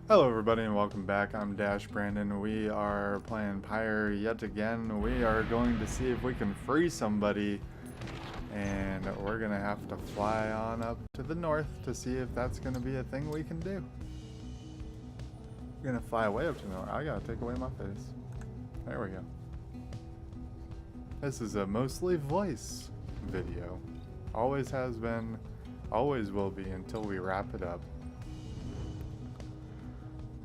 Hello everybody and welcome back. I'm Dash Brandon. We are playing Pyre yet again. We are going to see if we can free somebody, and we're gonna have to fly on up to the north to see if that's gonna be a thing we can do. We're gonna fly way up to the north. I gotta take away my face. There we go. This is a mostly voice video. Always has been, always will be until we wrap it up.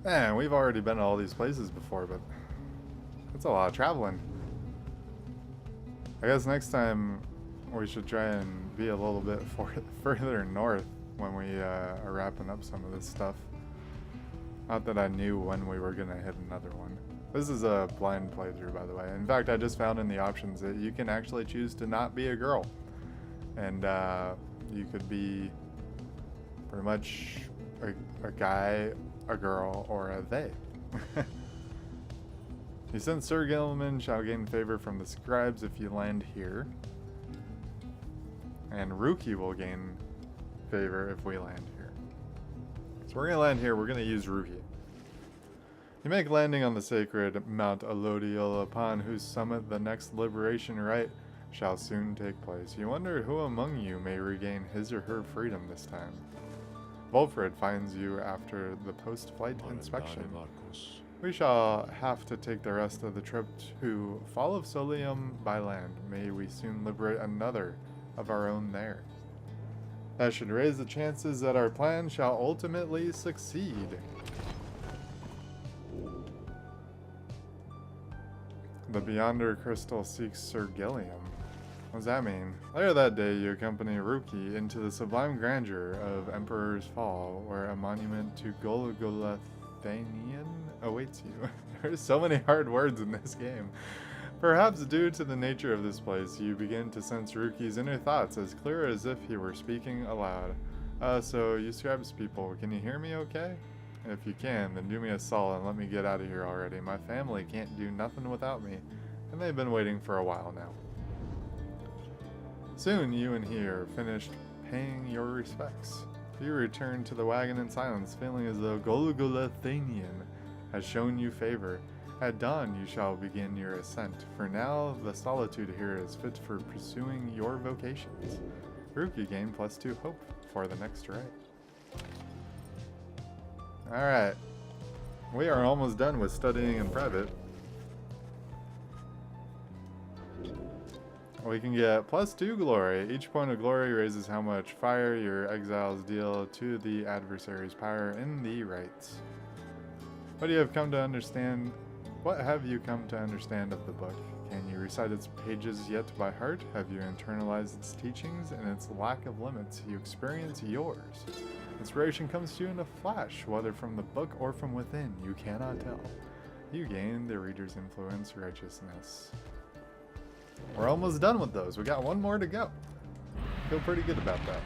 Man, we've already been to all these places before, but that's a lot of traveling. I guess next time we should try and be a little bit further north when we are wrapping up some of this stuff. Not that I knew when we were going to hit another one. This is a blind playthrough, by the way. In fact, I just found in the options that you can actually choose to not be a girl. And you could be pretty much a guy, a girl, or a they. You sent Sir Gilman shall gain favor from the scribes if you land here. And Ruki will gain favor if we land here. So we're going to land here. We're going to use Ruki. You make landing on the sacred Mount Elodial, upon whose summit the next Liberation Rite shall soon take place. You wonder who among you may regain his or her freedom this time. Volfred finds you after the post-flight inspection. We shall have to take the rest of the trip to Fall of Solium by land. May we soon liberate another of our own there. That should raise the chances that our plan shall ultimately succeed. The Beyonder Crystal seeks Sir Gilliam. What does that mean? Later that day, you accompany Ruki into the sublime grandeur of Emperor's Fall, where a monument to Golgolathanian awaits you. There's so many hard words in this game. Perhaps due to the nature of this place, you begin to sense Ruki's inner thoughts as clear as if he were speaking aloud. So you scribes people, can you hear me okay? If you can, then do me a solid and let me get out of here already. My family can't do nothing without me, and they've been waiting for a while now. Soon you and he are finished paying your respects. You return to the wagon in silence, feeling as though Golgolathanian has shown you favor. At dawn you shall begin your ascent. For now, the solitude here is fit for pursuing your vocations. Ruki gain +2 hope for the next rite. Alright. We are almost done with studying in private. We can get +2 glory. Each point of glory raises how much fire your exiles deal to the adversary's pyre in the rites. What have you come to understand of the book? Can you recite its pages yet by heart? Have you internalized its teachings and its lack of limits? You experience yours. Inspiration comes to you in a flash, whether from the book or from within. You cannot tell. You gain the reader's influence, righteousness. We're almost done with those. We got one more to go. Feel pretty good about that.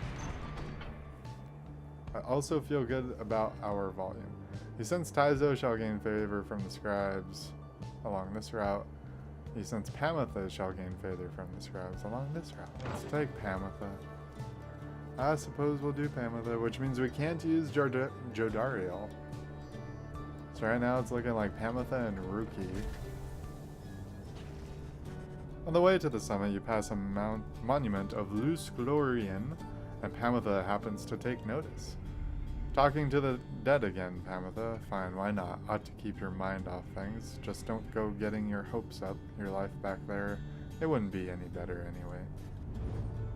I also feel good about our volume. You sense Taizo shall gain favor from the scribes along this route. You sense Pamatha shall gain favor from the scribes along this route. Let's take Pamatha. I suppose we'll do Pamatha, which means we can't use Jodariel. So right now it's looking like Pamatha and Ruki. On the way to the summit, you pass a monument of Lus Glorian, and Pamatha happens to take notice. Talking to the dead again, Pamatha. Fine, why not? Ought to keep your mind off things. Just don't go getting your hopes up. Your life back there, it wouldn't be any better anyway.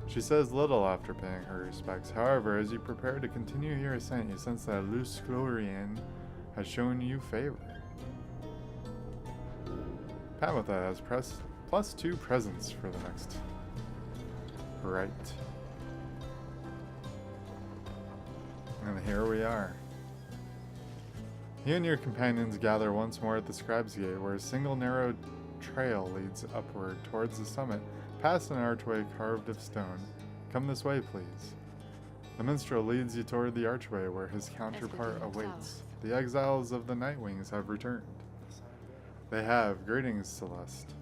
She says little after paying her respects. However, as you prepare to continue your ascent, you sense that Lus Glorian has shown you favor. Pamatha has +2 presents for the next rite. And here we are. You and your companions gather once more at the Scribe's Gate, where a single narrow trail leads upward towards the summit, past an archway carved of stone. Come this way, please. The minstrel leads you toward the archway, where his counterpart awaits. The exiles of the Nightwings have returned. They have. Greetings, Celeste.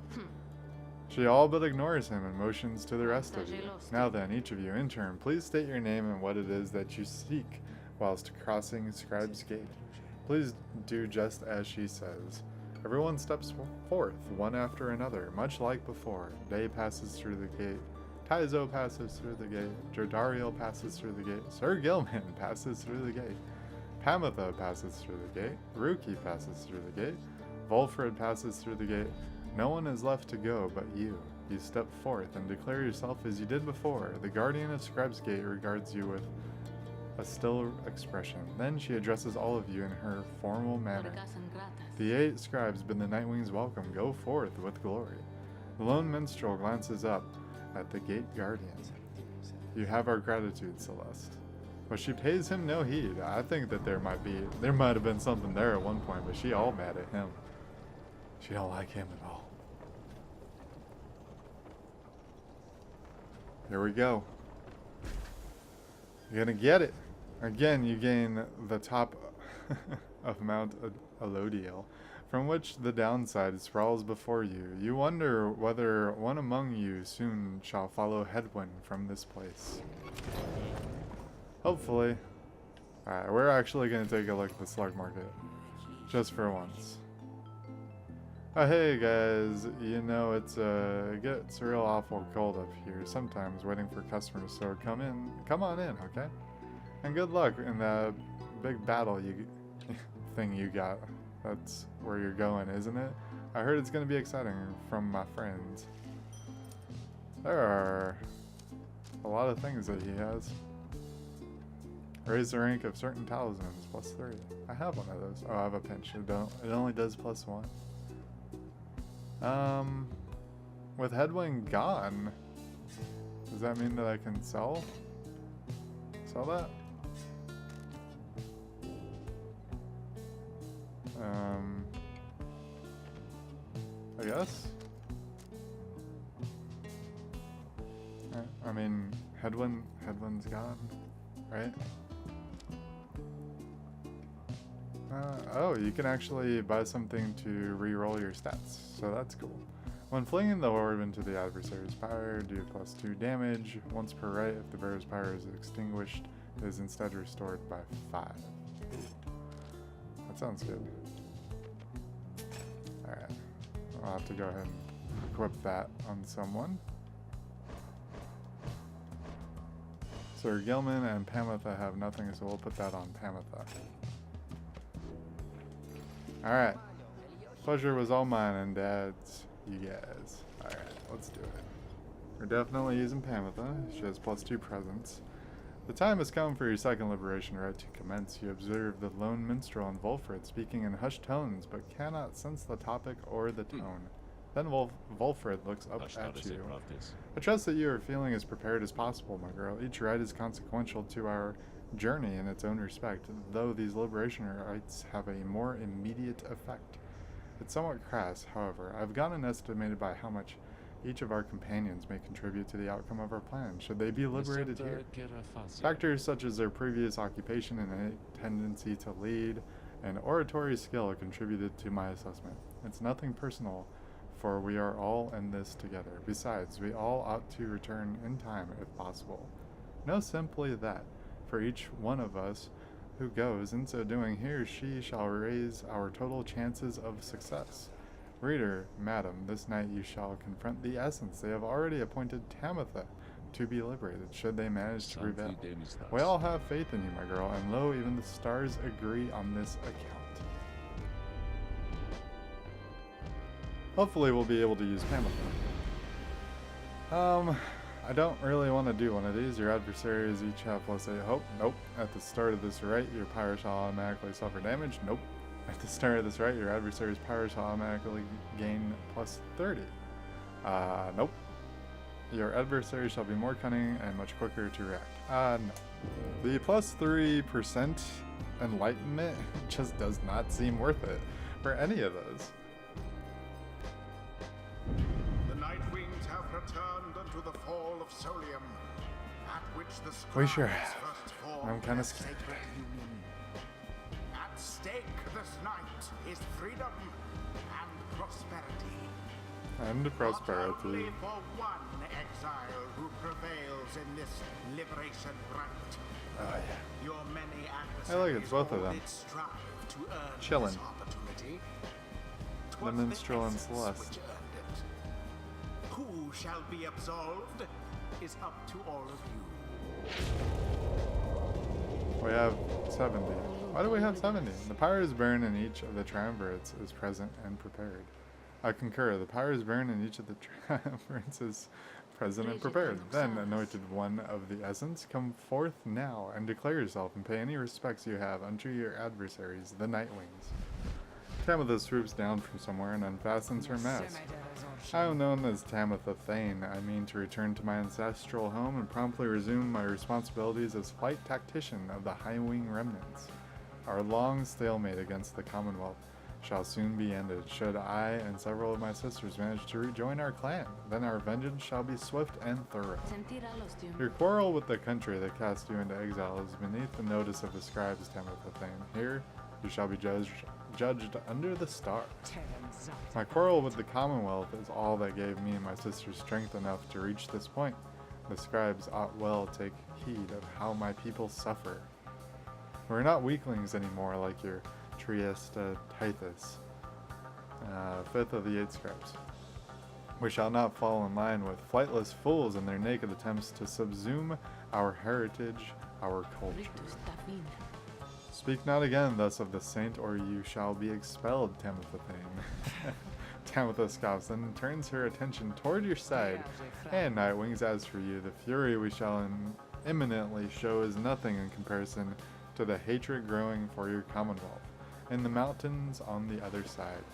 She all but ignores him and motions to the rest of you. Now then, each of you, in turn, please state your name and what it is that you seek whilst crossing Scribe's Gate. Please do just as she says. Everyone steps forth, one after another, much like before. Day passes through the gate. Taizo passes through the gate. Jordariel passes through the gate. Sir Gilman passes through the gate. Pamitha passes through the gate. Ruki passes through the gate. Volfred passes through the gate. No one is left to go but you. You step forth and declare yourself as you did before. The guardian of Scribe's Gate regards you with a still expression. Then she addresses all of you in her formal manner. The 8 scribes bid the Nightwings welcome. Go forth with glory. The lone minstrel glances up at the gate guardian. You have our gratitude, Celeste. But she pays him no heed. I think that there might have been something there at one point, but she all mad at him. She don't like him at all. Here we go. You're gonna get it. Again, you gain the top of Mount Elodiel, from which the downside sprawls before you. You wonder whether one among you soon shall follow headwind from this place. Hopefully. Alright, we're actually going to take a look at the slug market. Just for once. Oh, hey guys, you know, it gets real awful cold up here sometimes waiting for customers, so come on in, okay? And good luck in that big battle thing you got. That's where you're going, isn't it? I heard it's going to be exciting from my friends. There are a lot of things that he has. Raise the rank of certain talismans, +3. I have one of those. Oh, I have a pinch. It only does +1. With Headwind gone, does that mean that I can sell that? I guess. I mean, Headwind's gone, right? Oh, you can actually buy something to re-roll your stats, so that's cool. When flinging the orb into the adversary's pyre, do +2 damage once per right. If the bearer's pyre is extinguished, it is instead restored by 5. That sounds good. Alright, I'll have to go ahead and equip that on someone. Sir Gilman and Pamitha have nothing, so we'll put that on Pamitha. Alright. Pleasure was all mine and Dad's, you guys. Alright, let's do it. We're definitely using Pamitha. She has +2 presence. The time has come for your Second Liberation Rite to commence. You observe the lone minstrel and Volfred speaking in hushed tones, but cannot sense the topic or the tone. Then Volfred looks up at you. I trust that you are feeling as prepared as possible, my girl. Each rite is consequential to our journey in its own respect, though these liberation rites have a more immediate effect. It's somewhat crass, however. I've gotten estimated by how much each of our companions may contribute to the outcome of our plan, should they be liberated here. Factors such as their previous occupation and a tendency to lead and oratory skill contributed to my assessment. It's nothing personal, for we are all in this together. Besides, we all ought to return in time if possible. No, simply that. For each one of us who goes, in so doing, he or she shall raise our total chances of success. Reader, madam, this night you shall confront the essence. They have already appointed Tamitha to be liberated, should they manage to prevail. We all have faith in you, my girl, and lo, even the stars agree on this account. Hopefully we'll be able to use Tamitha. I don't really want to do one of these. Your adversaries each have +8 hope. Nope. At the start of this rite, your pyre shall automatically suffer damage. Nope. At the start of this rite, your adversary's pyre shall automatically gain +30. Nope. Your adversary shall be more cunning and much quicker to react. No. The +3% enlightenment just does not seem worth it for any of those. Returned unto the fall of Solium, at which the We sure scribes have. first formed I'm kind their of scared. sacred union. At stake this night is freedom and prosperity. And Not prosperity. only for one exile who prevails in this liberation rite. Oh yeah. Your many I like it, adversaries both of all them. did strive to earn Chillin'. this opportunity. The 'Twas minstrel and essence Celeste. which earned it. Who shall be absolved is up to all of you. We have 70. Why do we have 70? The pyres burn in each of the triumvirates is present and prepared. I concur. The pyres burn in each of the triumvirates is present and prepared. Then, anointed one of the essence, come forth now and declare yourself and pay any respects you have unto your adversaries, the Nightwings. Tamitha swoops down from somewhere and unfastens her mask. I am known as Tamitha Thane. I mean to return to my ancestral home and promptly resume my responsibilities as flight tactician of the High Wing Remnants. Our long stalemate against the Commonwealth shall soon be ended. Should I and several of my sisters manage to rejoin our clan, then our vengeance shall be swift and thorough. Your quarrel with the country that cast you into exile is beneath the notice of the scribes, Tamitha Thane. Here you shall be judged under the stars. My quarrel with the Commonwealth is all that gave me and my sisters strength enough to reach this point. The scribes ought well take heed of how my people suffer. We're not weaklings anymore like your Triesta Tithus, fifth of the 8 scribes. We shall not fall in line with flightless fools in their naked attempts to subsume our heritage, our culture. Speak not again thus of the saint, or you shall be expelled, Tamitha Thane. Tamitha scoffs and turns her attention toward your side. And Nightwings, as for you, the fury we shall imminently show is nothing in comparison to the hatred growing for your commonwealth in the mountains on the other side.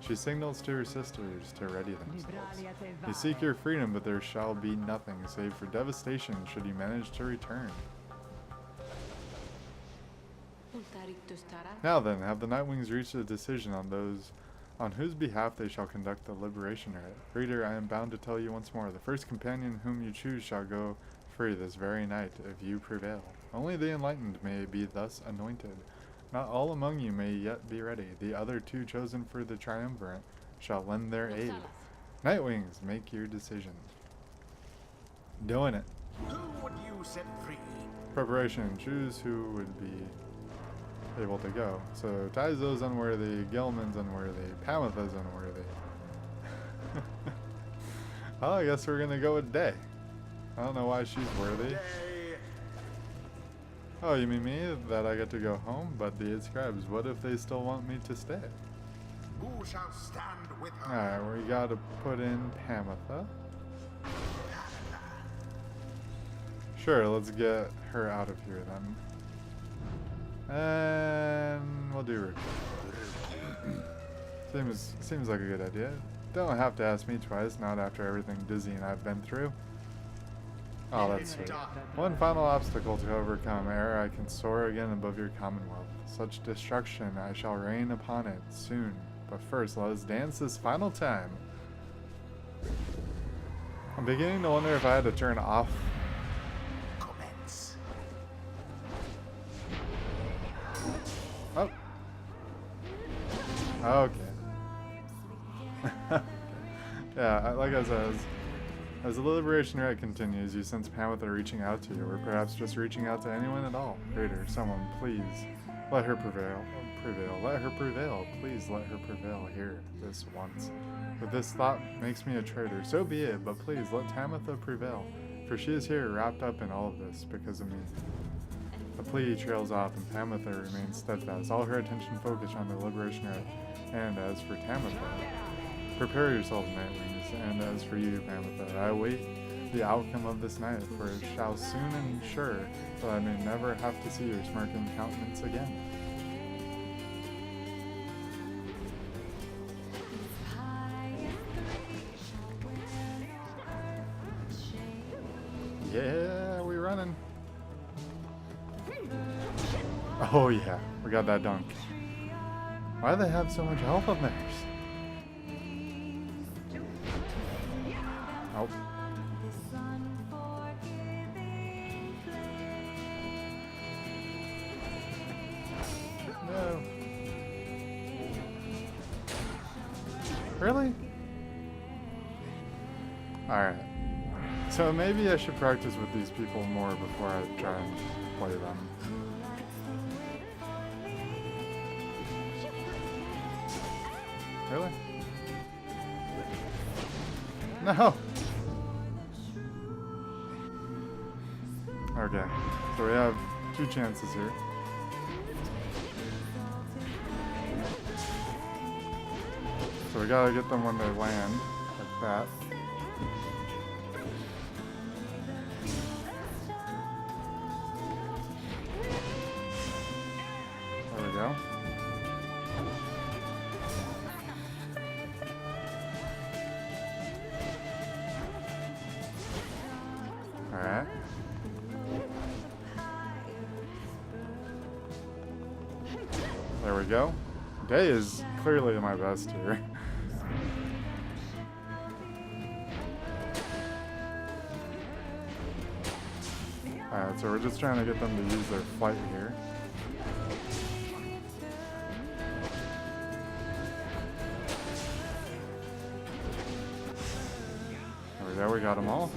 She signals to her sisters to ready themselves. You seek your freedom, but there shall be nothing save for devastation should you manage to return. Now then, have the Nightwings reached a decision on whose behalf they shall conduct the Liberation Rite? Reader, I am bound to tell you once more, the first companion whom you choose shall go free this very night, if you prevail. Only the enlightened may be thus anointed. Not all among you may yet be ready. The other 2 chosen for the triumvirate shall lend their aid. Nightwings, make your decision. Doing it. Who would you set free? Preparation. Choose who would be able to go. So Taizo's unworthy, Gilman's unworthy, Pamitha's unworthy. Well, I guess we're gonna go with Day. I don't know why she's worthy. Day. Oh, you mean me? That I get to go home? But the 8 scribes, what if they still want me to stay? Who shall stand with her? Alright, we gotta put in Pamitha. Sure, let's get her out of here then. And we'll do Ruby. Seems like a good idea. Don't have to ask me twice, not after everything Dizzy and I've been through. Oh, that's sweet. One final obstacle to overcome ere I can soar again above your commonwealth. Such destruction I shall rain upon it soon. But first, let us dance this final time. I'm beginning to wonder if I had to turn off. Commence. Oh. Okay. Yeah, like I said, as the Liberation Rite continues, you sense Pamitha reaching out to you, or perhaps just reaching out to anyone at all. Reader, someone, please, let her prevail. Let her prevail. Please let her prevail here, this once. But this thought makes me a traitor. So be it, but please let Tamitha prevail, for she is here wrapped up in all of this because of me. The plea trails off, and Pamitha remains steadfast, all her attention focused on the Liberation Rite. And as for Tamitha, prepare yourself, Nightwings, and as for you, Pamitha, I await the outcome of this night, for it shall soon ensure that I may never have to see your smirking countenance again. Yeah, we running. Oh yeah, we got that dunk. Why do they have so much health on theirs? Nope. No. Really? Alright. So maybe I should practice with these people more before I try and play them. Really? No! Okay, so we have 2 chances here. So we gotta get them when they land, like that. There we go. Alright. There we go. Day is clearly my best here. Alright, so we're just trying to get them to use their flight here. There we go, we got them all.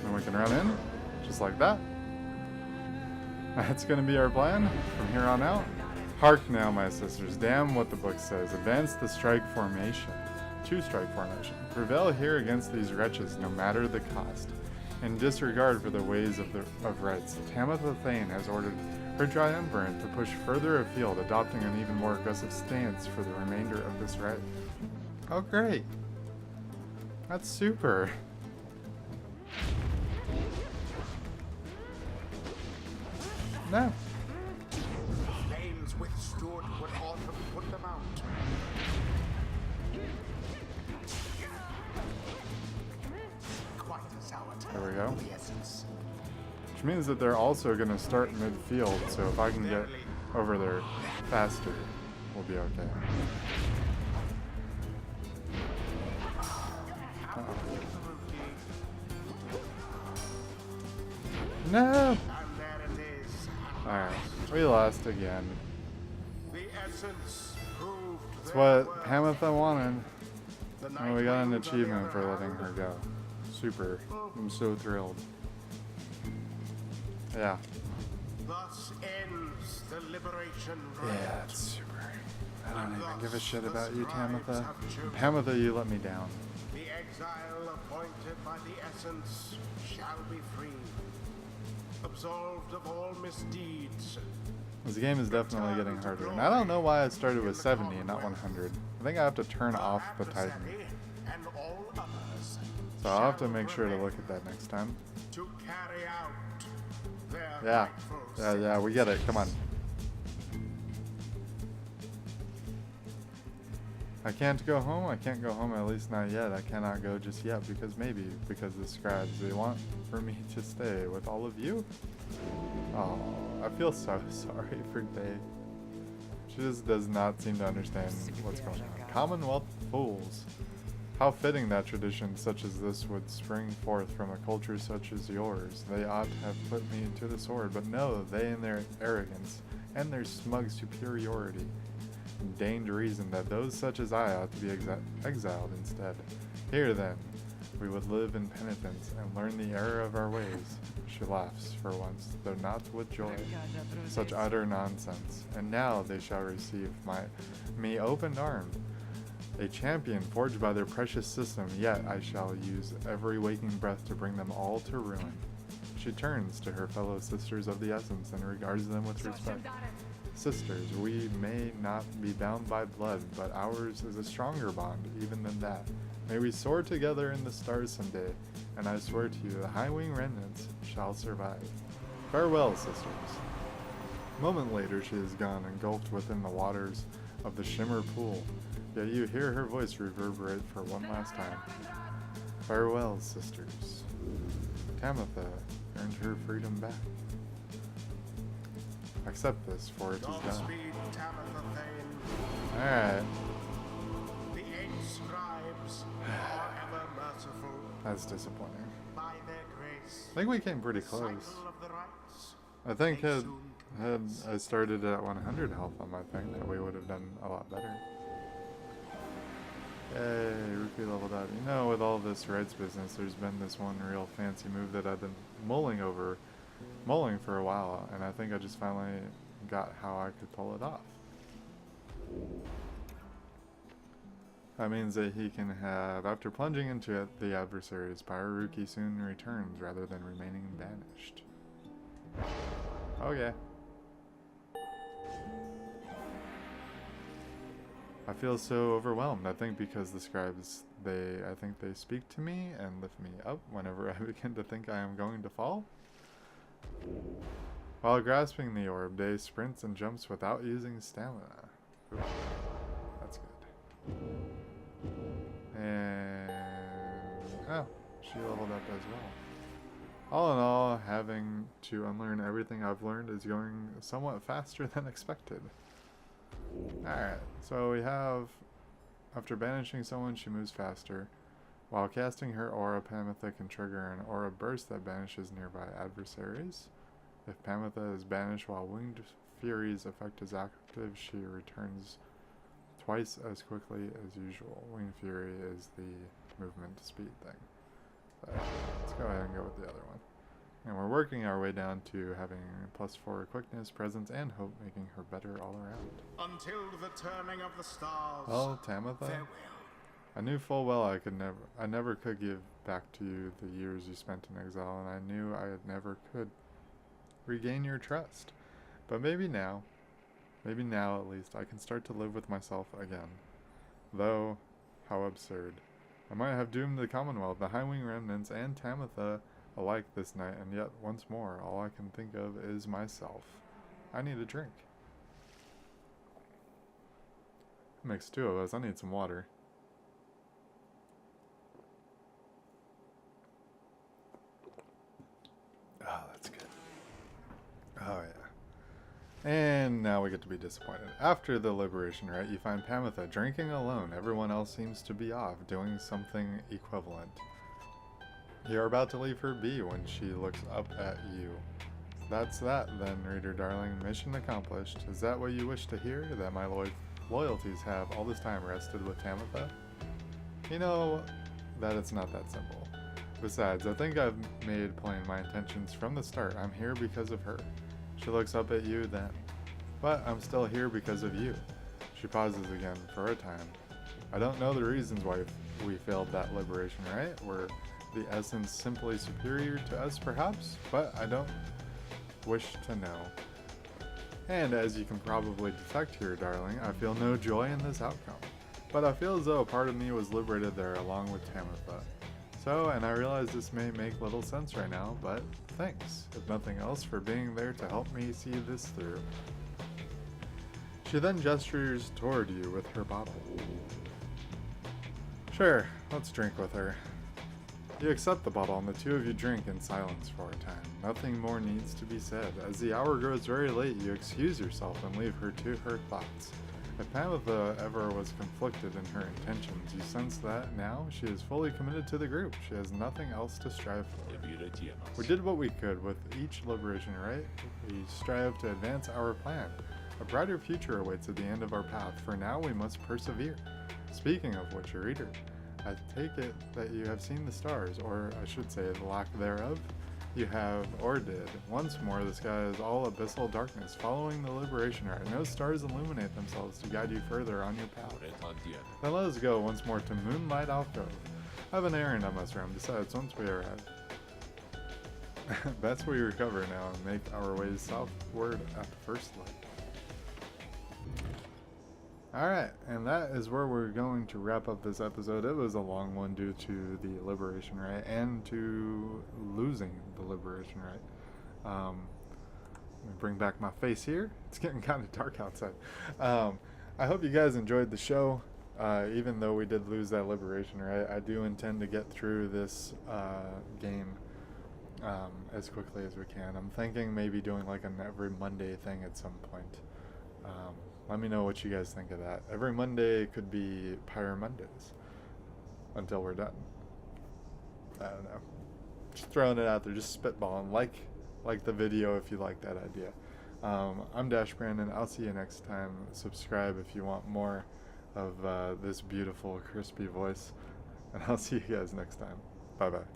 And we can run in, just like that. That's gonna be our plan from here on out. Hark now, my sisters, damn what the book says. Advance the strike formation. 2-strike formation. Prevail here against these wretches, no matter the cost. In disregard for the ways of rights, Tamitha Thane has ordered her triumvirate to push further afield, adopting an even more aggressive stance for the remainder of this rite. Oh, great. That's super. No. Flames withstood what autumn put them out. Quite a sour tale. There we go. The essence. Which means that they're also going to start midfield, so if I can get over there faster, we'll be okay. Uh-oh. No! And there it is. Alright, we lost again. The essence proved That's their what worth. Tamitha wanted. The And we got an night winds on the achievement for other letting her hand. go. Super. I'm so thrilled. Yeah. Thus ends the Liberation Rite. Yeah, it's super. I don't even Thus give a shit the about you, scribes Tamitha. have chosen. Tamitha, you let me down. The exile appointed by the essence shall be free, absolved of all misdeeds. This game is definitely getting harder. And I don't know why I started with 70 and not 100. I think I have to turn off the Titan. And all others So I'll have to shall make sure to remain look at that next time. to carry out their Yeah. rightful Yeah, we get it. Come on. I can't go home. I can't go home, at least not yet. I cannot go just yet because the scribes, they want for me to stay with all of you. Oh, I feel so sorry for Day. She just does not seem to understand what's going on. Commonwealth fools. How fitting that tradition such as this would spring forth from a culture such as yours. They ought to have put me to the sword, but no, they in their arrogance and their smug superiority deigned reason that those such as I ought to be exiled instead. Here then, we would live in penitence and learn the error of our ways. She laughs for once, though not with joy. Such utter nonsense. And now they shall receive me open-armed. A champion forged by their precious system, yet I shall use every waking breath to bring them all to ruin. She turns to her fellow sisters of the essence and regards them with respect. Sisters, we may not be bound by blood, but ours is a stronger bond even than that. May we soar together in the stars someday, and I swear to you the high-wing remnants shall survive. Farewell, sisters. A moment later she is gone, engulfed within the waters of the shimmer pool. Yet you hear her voice reverberate for one last time. Farewell, sisters. Tamitha earned her freedom back. Accept this, for it is done. Godspeed, Tamitha Thane. Alright, The 8 scribes are ever merciful. that's disappointing. By their grace, I think we came pretty close. cycle of the rites. I think They had soon I started at 100 health on my thing, that we would have done a lot better. Yay, rupee leveled up. You know, with all this rights business, there's been this one real fancy move that I've been mulling for a while, and I think I just finally got how I could pull it off. That means that he can have, after plunging into it, the adversaries, Pyre soon returns rather than remaining banished. Okay. I feel so overwhelmed. I think because the scribes, I think they speak to me and lift me up whenever I begin to think I am going to fall. While grasping the orb, Day sprints and jumps without using stamina. Ooh, that's good. And oh, she leveled up as well. All in all, having to unlearn everything I've learned is going somewhat faster than expected. Alright, so we have, after banishing someone, she moves faster. While casting her aura, Pamitha can trigger an aura burst that banishes nearby adversaries. If Pamitha is banished while Winged Fury's effect is active, she returns twice as quickly as usual. Winged Fury is the movement speed thing. But let's go ahead and go with the other one. And we're working our way down to having +4 quickness, presence, and hope, making her better all around. Until the turning of the stars. Well, Tamitha, Farewell. I knew full well I never could give back to you the years you spent in exile, and I knew I never could regain your trust. But maybe now at least, I can start to live with myself again. Though, how absurd. I might have doomed the Commonwealth, the High Wing Remnants, and Tamitha alike this night, and yet once more, all I can think of is myself. I need a drink. It makes two of us. I need some water. Oh, that's good. Oh, yeah. And now we get to be disappointed. After the Liberation Rite, you find Pamitha drinking alone. Everyone else seems to be off, doing something equivalent. You're about to leave her be when she looks up at you. That's that, then, reader darling. Mission accomplished. Is that what you wish to hear? That my loyalties have all this time rested with Tamitha? You know that it's not that simple. Besides, I think I've made plain my intentions from the start. I'm here because of her. She looks up at you then. But I'm still here because of you. She pauses again for a time. I don't know the reasons why we failed that liberation, right? Were the essence simply superior to us, perhaps? But I don't wish to know. And as you can probably detect here, darling, I feel no joy in this outcome. But I feel as though a part of me was liberated there along with Tamitha. So, and I realize this may make little sense right now, but thanks, if nothing else, for being there to help me see this through. She then gestures toward you with her bottle. Sure, let's drink with her. You accept the bottle and the two of you drink in silence for a time. Nothing more needs to be said. As the hour grows very late, you excuse yourself and leave her to her thoughts. If Pamitha ever was conflicted in her intentions, you sense that now she is fully committed to the group. She has nothing else to strive for. We did what we could with each liberation, right? We strive to advance our plan. A brighter future awaits at the end of our path. For now, we must persevere. Speaking of which, reader, I take it that you have seen the stars, or I should say the lack thereof. You have, or did. Once more, the sky is all abyssal darkness. Following the liberation rite, no stars illuminate themselves to guide you further on your path. Then let us go once more to Moonlight Alcove. I have an errand I must run. Besides, once we arrive, best we recover now and make our ways southward at the first light. Alright, and that is where we're going to wrap up this episode. It was a long one due to the Liberation Rite and to losing the Liberation Rite. Let me bring back my face here. It's getting kind of dark outside. I hope you guys enjoyed the show. Even though we did lose that Liberation Rite, I do intend to get through this game as quickly as we can. I'm thinking maybe doing like an every Monday thing at some point. Let me know what you guys think of that. Every Monday could be Pyre Mondays until we're done. I don't know. Just throwing it out there, just spitballing. Like the video if you like that idea. I'm Dash Brandon. I'll see you next time. Subscribe if you want more of this beautiful, crispy voice. And I'll see you guys next time. Bye-bye.